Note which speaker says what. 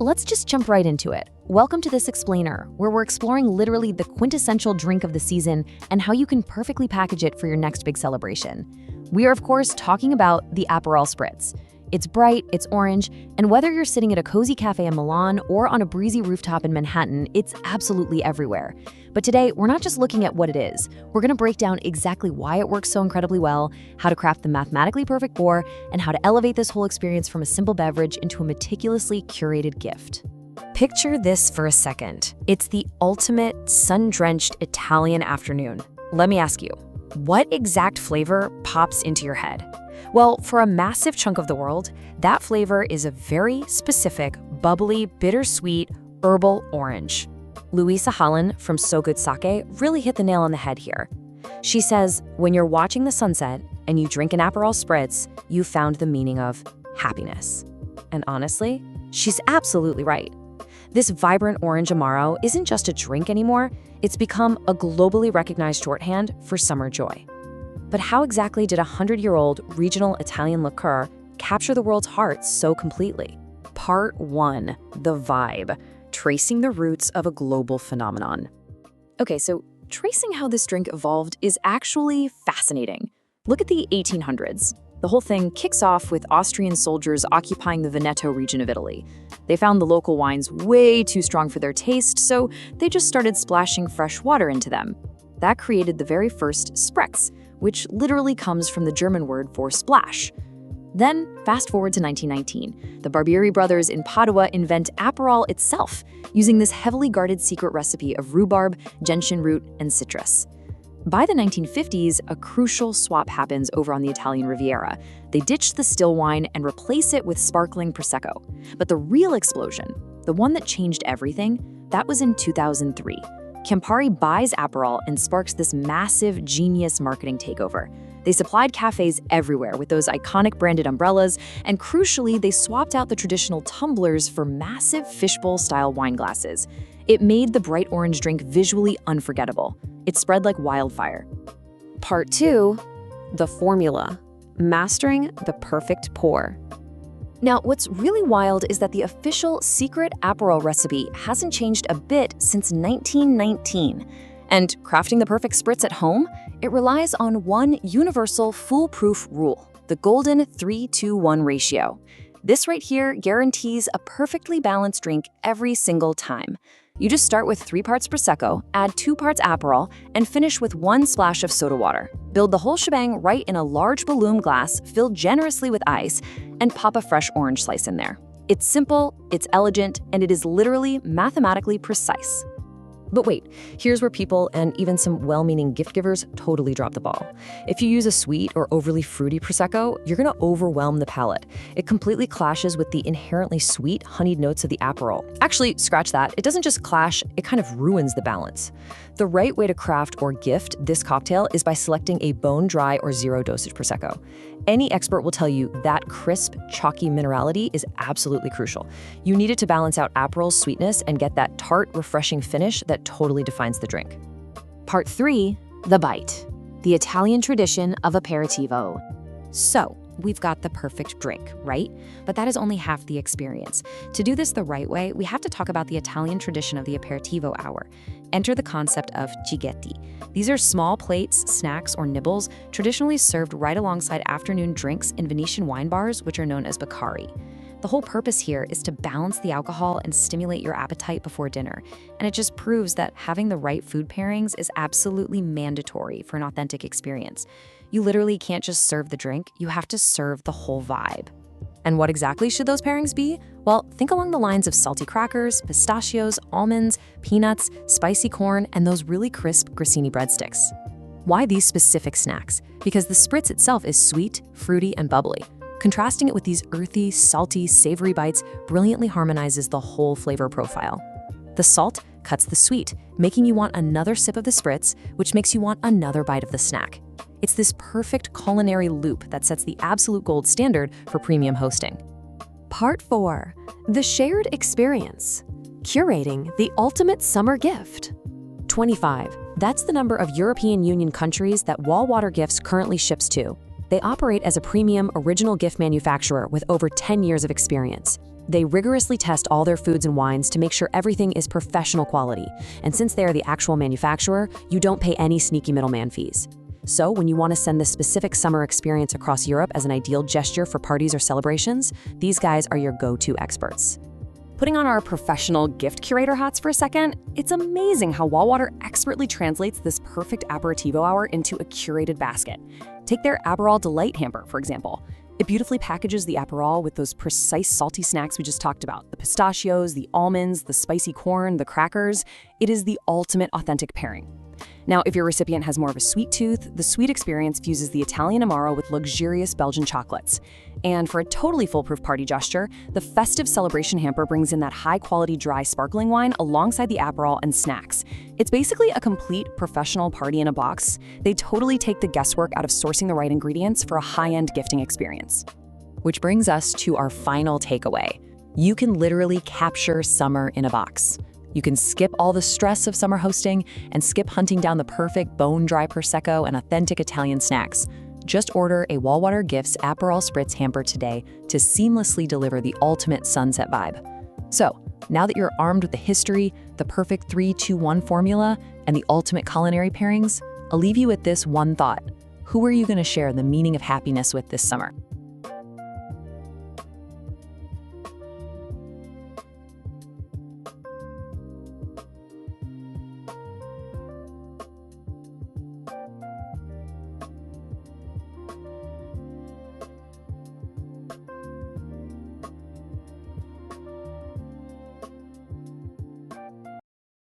Speaker 1: Let's just jump right into it. Welcome to this explainer, where we're exploring literally the quintessential drink of the season and how you can perfectly package it for your next big celebration. We are, of course, talking about the Aperol Spritz. It's bright, it's orange, and whether you're sitting at a cozy cafe in Milan or on a breezy rooftop in Manhattan, it's absolutely everywhere. But today, we're not just looking at what it is. We're going to break down exactly why it works so incredibly well, how to craft the mathematically perfect pour, and how to elevate this whole experience from a simple beverage into a meticulously curated gift. Picture this for a second. It's the ultimate sun-drenched Italian afternoon. Let me ask you, what exact flavor pops into your head? Well, for a massive chunk of the world, that flavor is a very specific, bubbly, bittersweet, herbal orange. Louisa Holland from So Good Sake really hit the nail on the head here. She says, when you're watching the sunset and you drink an Aperol Spritz, you found the meaning of happiness. And honestly, she's absolutely right. This vibrant orange Amaro isn't just a drink anymore, it's become a globally recognized shorthand for summer joy. But how exactly did a 100-year-old regional Italian liqueur capture the world's hearts so completely? Part 1, the vibe, tracing the roots of a global phenomenon. Okay, so tracing how this drink evolved is actually fascinating. Look at the 1800s. The whole thing kicks off with Austrian soldiers occupying the Veneto region of Italy. They found the local wines way too strong for their taste, so they just started splashing fresh water into them. That created the very first Spritz, which literally comes from the German word for splash. Then, fast forward to 1919, the Barbieri brothers in Padua invent Aperol itself, using this heavily guarded secret recipe of rhubarb, gentian root, and citrus. By the 1950s, a crucial swap happens over on the Italian Riviera. They ditch the still wine and replace it with sparkling Prosecco. But the real explosion, the one that changed everything, that was in 2003. Campari buys Aperol and sparks this massive, genius marketing takeover. They supplied cafes everywhere with those iconic branded umbrellas, and crucially, they swapped out the traditional tumblers for massive fishbowl-style wine glasses. It made the bright orange drink visually unforgettable. It spread like wildfire. Part 2, the formula, mastering the perfect pour. Now, what's really wild is that the official secret Aperol recipe hasn't changed a bit since 1919. And crafting the perfect spritz at home, it relies on one universal foolproof rule, the golden 3-2-1 ratio. This right here guarantees a perfectly balanced drink every single time. You just start with 3 parts Prosecco, add 2 parts Aperol, and finish with 1 splash of soda water. Build the whole shebang right in a large balloon glass filled generously with ice, and pop a fresh orange slice in there. It's simple, it's elegant, and it is literally mathematically precise. But wait, here's where people and even some well-meaning gift givers totally drop the ball. If you use a sweet or overly fruity Prosecco, you're gonna overwhelm the palate. It completely clashes with the inherently sweet, honeyed notes of the Aperol. Actually, scratch that. It doesn't just clash, it kind of ruins the balance. The right way to craft or gift this cocktail is by selecting a bone-dry or zero-dosage Prosecco. Any expert will tell you that crisp, chalky minerality is absolutely crucial. You need it to balance out Aperol's sweetness and get that tart, refreshing finish that totally defines the drink. Part 3, the bite, the Italian tradition of aperitivo. So, we've got the perfect drink, right? But that is only half the experience. To do this the right way, we have to talk about the Italian tradition of the aperitivo hour. Enter the concept of cighetti. These are small plates, snacks, or nibbles traditionally served right alongside afternoon drinks in Venetian wine bars, which are known as baccari. The whole purpose here is to balance the alcohol and stimulate your appetite before dinner, and it just proves that having the right food pairings is absolutely mandatory for an authentic experience. You literally can't just serve the drink, you have to serve the whole vibe. And what exactly should those pairings be? Well, think along the lines of salty crackers, pistachios, almonds, peanuts, spicy corn, and those really crisp grissini breadsticks. Why these specific snacks? Because the spritz itself is sweet, fruity, and bubbly. Contrasting it with these earthy, salty, savory bites brilliantly harmonizes the whole flavor profile. The salt cuts the sweet, making you want another sip of the spritz, which makes you want another bite of the snack. It's this perfect culinary loop that sets the absolute gold standard for premium hosting. Part 4, the shared experience, curating the ultimate summer gift. 25, that's the number of European Union countries that Walwater Gifts currently ships to. They operate as a premium original gift manufacturer with over 10 years of experience. They rigorously test all their foods and wines to make sure everything is professional quality. And since they are the actual manufacturer, you don't pay any sneaky middleman fees. So when you want to send this specific summer experience across Europe as an ideal gesture for parties or celebrations, these guys are your go-to experts.
Speaker 2: Putting on our professional gift curator hats for a second, it's amazing how Walwater expertly translates this perfect aperitivo hour into a curated basket. Take their Aperol Delight hamper, for example. It beautifully packages the Aperol with those precise salty snacks we just talked about. The pistachios, the almonds, the spicy corn, the crackers. It is the ultimate authentic pairing. Now, if your recipient has more of a sweet tooth, the sweet experience fuses the Italian Amaro with luxurious Belgian chocolates. And for a totally foolproof party gesture, the festive celebration hamper brings in that high-quality dry sparkling wine alongside the Aperol and snacks. It's basically a complete professional party in a box. They totally take the guesswork out of sourcing the right ingredients for a high-end gifting experience.
Speaker 1: Which brings us to our final takeaway. You can literally capture summer in a box. You can skip all the stress of summer hosting and skip hunting down the perfect bone-dry Prosecco and authentic Italian snacks. Just order a Walwater Gifts Aperol Spritz hamper today to seamlessly deliver the ultimate sunset vibe. So, now that you're armed with the history, the perfect 3-2-1 formula, and the ultimate culinary pairings, I'll leave you with this one thought. Who are you going to share the meaning of happiness with this summer?